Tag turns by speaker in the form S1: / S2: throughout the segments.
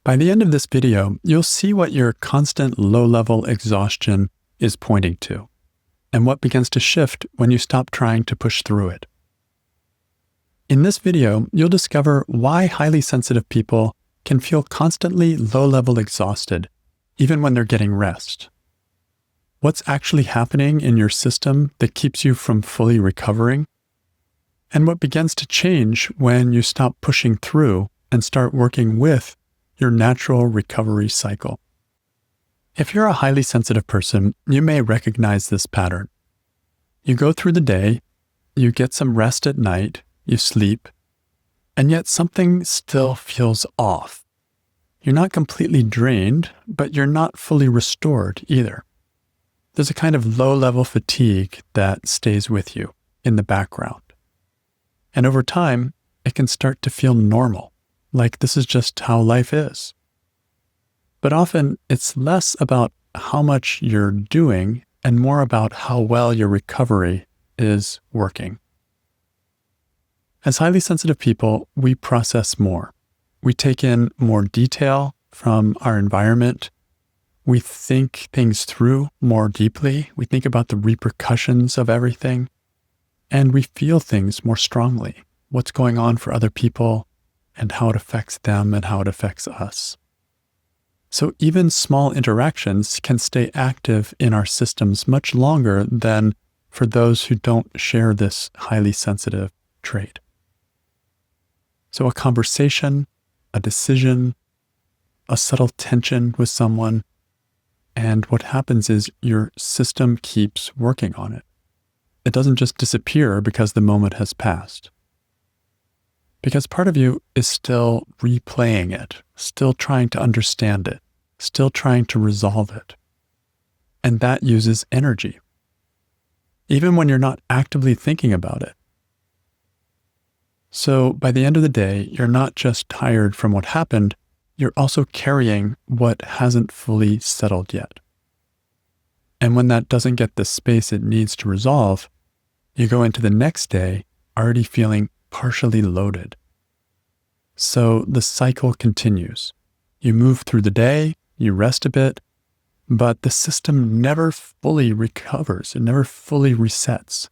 S1: By the end of this video, you'll see what your constant low-level exhaustion is pointing to, and what begins to shift when you stop trying to push through it. In this video, you'll discover why highly sensitive people can feel constantly low-level exhausted, even when they're getting rest. What's actually happening in your system that keeps you from fully recovering, and what begins to change when you stop pushing through and start working with your natural recovery cycle. If you're a highly sensitive person, you may recognize this pattern. You go through the day, you get some rest at night, you sleep, and yet something still feels off. You're not completely drained, but you're not fully restored either. There's a kind of low-level fatigue that stays with you in the background. And over time, it can start to feel normal, like this is just how life is. But often, it's less about how much you're doing and more about how well your recovery is working. As highly sensitive people, we process more. We take in more detail from our environment. We think things through more deeply. We think about the repercussions of everything. And we feel things more strongly. What's going on for other people and how it affects them and how it affects us. So even small interactions can stay active in our systems much longer than for those who don't share this highly sensitive trait. So a conversation, a decision, a subtle tension with someone, and what happens is your system keeps working on it. It doesn't just disappear because the moment has passed. Because part of you is still replaying it, still trying to understand it, still trying to resolve it. And that uses energy, even when you're not actively thinking about it. So by the end of the day, you're not just tired from what happened, you're also carrying what hasn't fully settled yet. And when that doesn't get the space it needs to resolve, you go into the next day already feeling partially loaded. So the cycle continues. You move through the day, you rest a bit, but the system never fully recovers. It never fully resets.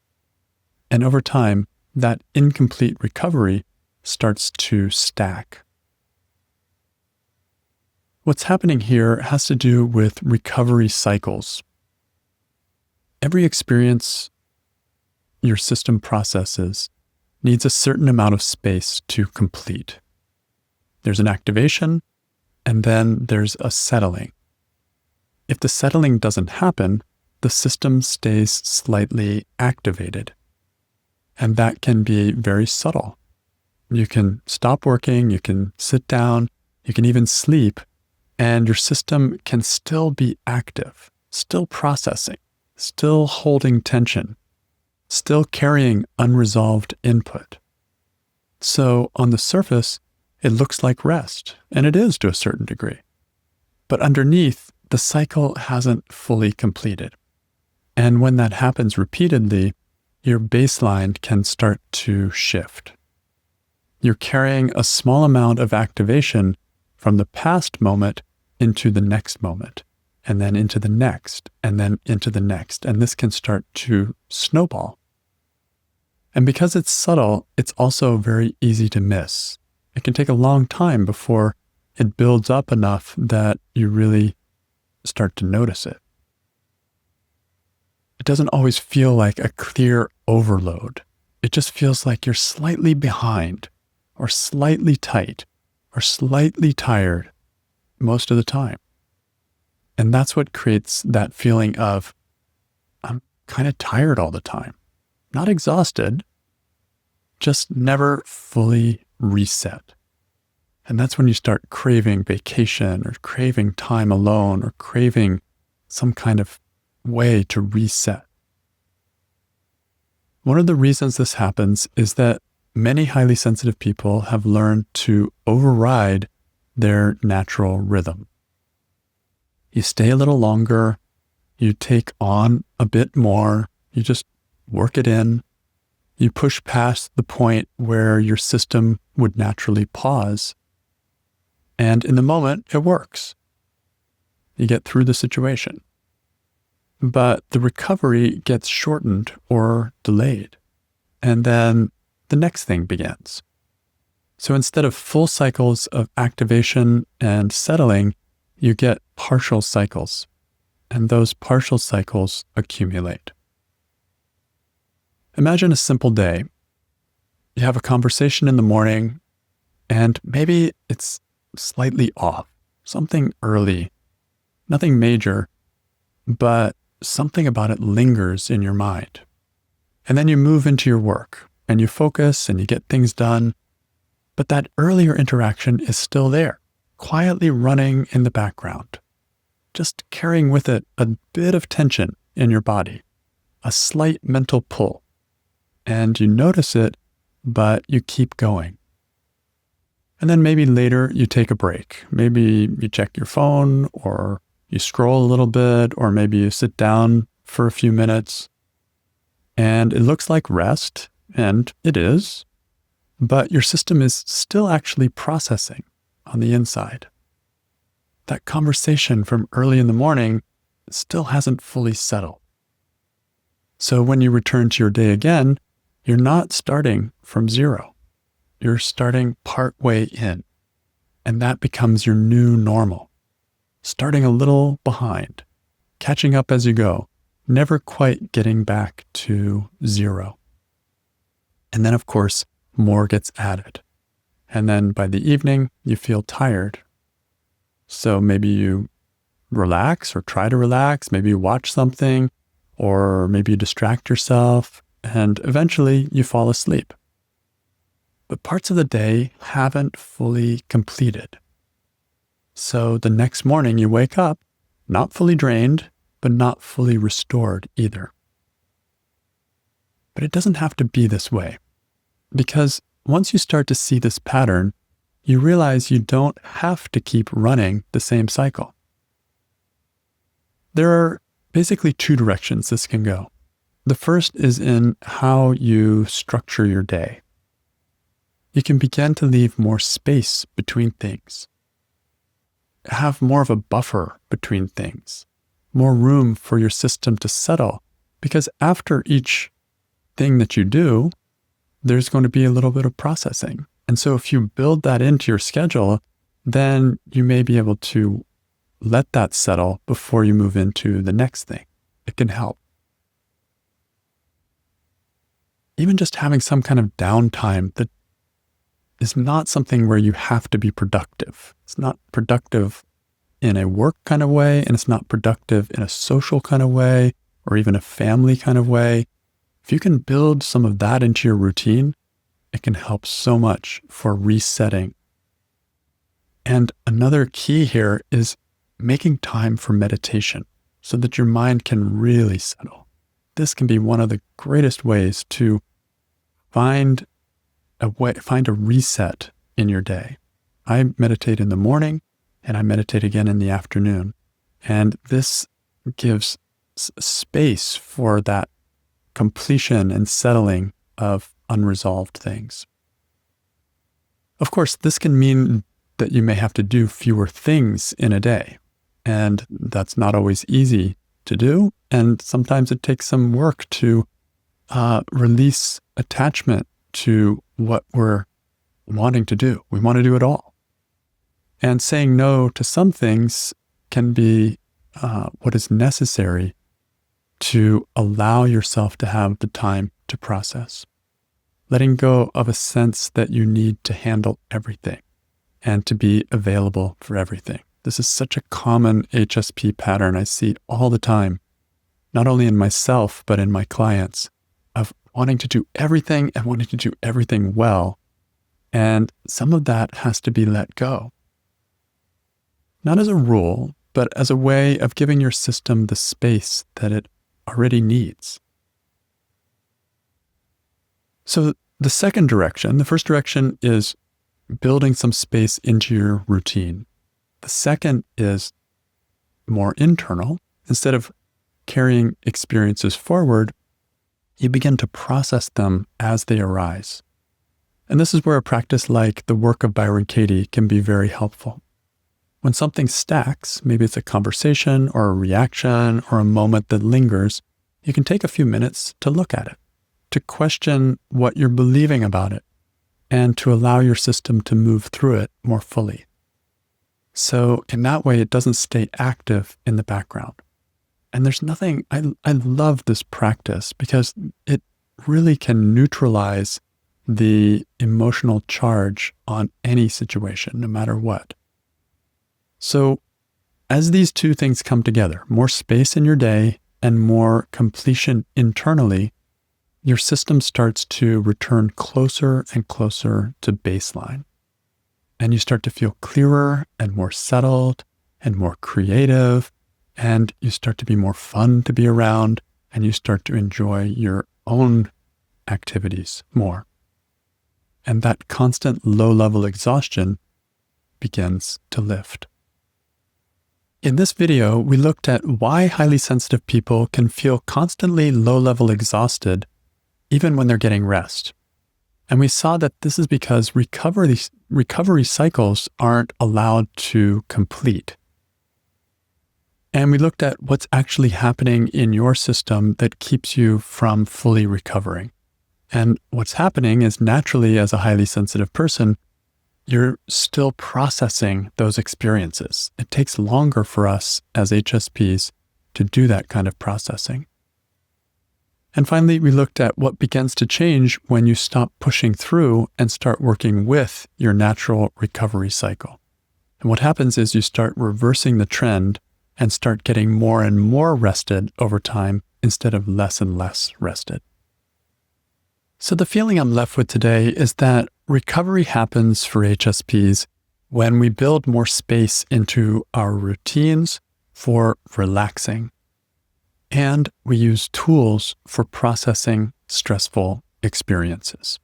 S1: And over time, that incomplete recovery starts to stack. What's happening here has to do with recovery cycles. Every experience your system processes needs a certain amount of space to complete. There's an activation, and then there's a settling. If the settling doesn't happen, the system stays slightly activated. And that can be very subtle. You can stop working, you can sit down, you can even sleep, and your system can still be active, still processing, still holding tension, still carrying unresolved input. So on the surface, it looks like rest, and it is to a certain degree. But underneath, the cycle hasn't fully completed. And when that happens repeatedly, your baseline can start to shift. You're carrying a small amount of activation from the past moment into the next moment, and then into the next, and then into the next. And this can start to snowball. And because it's subtle, it's also very easy to miss. It can take a long time before it builds up enough that you really start to notice it. It doesn't always feel like a clear overload. It just feels like you're slightly behind, or slightly tight, or slightly tired most of the time. And that's what creates that feeling of, I'm kind of tired all the time. Not exhausted, just never fully reset. And that's when you start craving vacation or craving time alone or craving some kind of way to reset. One of the reasons this happens is that many highly sensitive people have learned to override their natural rhythm. You stay a little longer, you take on a bit more, you just work it in, you push past the point where your system would naturally pause, And in the moment, it works. You get through the situation. But the recovery gets shortened or delayed. And then the next thing begins. So instead of full cycles of activation and settling, you get partial cycles. And those partial cycles accumulate. Imagine a simple day. You have a conversation in the morning, and maybe it's slightly off, something early, nothing major, but something about it lingers in your mind. And then you move into your work, and you focus, and you get things done, but that earlier interaction is still there, quietly running in the background, just carrying with it a bit of tension in your body, a slight mental pull. And you notice it, but you keep going. And then maybe later you take a break. Maybe you check your phone, or you scroll a little bit, or maybe you sit down for a few minutes. And it looks like rest, and it is, but your system is still actually processing on the inside. That conversation from early in the morning still hasn't fully settled. So when you return to your day again, you're not starting from zero. You're starting part way in, and that becomes your new normal. Starting a little behind, catching up as you go, never quite getting back to zero. And then, of course, more gets added. And then by the evening, you feel tired. So maybe you relax or try to relax, maybe you watch something, or maybe you distract yourself, and eventually you fall asleep. But parts of the day haven't fully completed. So the next morning you wake up, not fully drained, but not fully restored either. But it doesn't have to be this way, because once you start to see this pattern, you realize you don't have to keep running the same cycle. There are basically two directions this can go. The first is in how you structure your day. You can begin to leave more space between things. Have more of a buffer between things, more room for your system to settle, because after each thing that you do, there's going to be a little bit of processing. And so if you build that into your schedule, then you may be able to let that settle before you move into the next thing. It can help. Even just having some kind of downtime that is not something where you have to be productive. It's not productive in a work kind of way, and it's not productive in a social kind of way, or even a family kind of way. If you can build some of that into your routine, it can help so much for resetting. And another key here is making time for meditation so that your mind can really settle. This can be one of the greatest ways to find a reset in your day. I meditate in the morning, and I meditate again in the afternoon. And this gives space for that completion and settling of unresolved things. Of course, this can mean that you may have to do fewer things in a day, and that's not always easy to do. And sometimes it takes some work to release attachment to what we're wanting to do. We want to do it all. And saying no to some things can be what is necessary to allow yourself to have the time to process. Letting go of a sense that you need to handle everything and to be available for everything. This is such a common HSP pattern. I see it all the time, not only in myself, but in my clients, of wanting to do everything and wanting to do everything well. And some of that has to be let go. Not as a rule, but as a way of giving your system the space that it already needs. So the second direction, the first direction is building some space into your routine. The second is more internal. Instead of carrying experiences forward, you begin to process them as they arise. And this is where a practice like the work of Byron Katie can be very helpful. When something stacks, maybe it's a conversation or a reaction or a moment that lingers, you can take a few minutes to look at it, to question what you're believing about it, and to allow your system to move through it more fully. So in that way, it doesn't stay active in the background. And there's nothing, I love this practice because it really can neutralize the emotional charge on any situation, no matter what. So as these two things come together, more space in your day and more completion internally, your system starts to return closer and closer to baseline. And you start to feel clearer and more settled and more creative, and you start to be more fun to be around, and you start to enjoy your own activities more. And that constant low-level exhaustion begins to lift. In this video, we looked at why highly sensitive people can feel constantly low-level exhausted even when they're getting rest. And we saw that this is because recovery cycles aren't allowed to complete. And we looked at what's actually happening in your system that keeps you from fully recovering. And what's happening is naturally, as a highly sensitive person, you're still processing those experiences. It takes longer for us as HSPs to do that kind of processing. And finally, we looked at what begins to change when you stop pushing through and start working with your natural recovery cycle. And what happens is you start reversing the trend and start getting more and more rested over time instead of less and less rested. So the feeling I'm left with today is that recovery happens for HSPs when we build more space into our routines for relaxing. And we use tools for processing stressful experiences.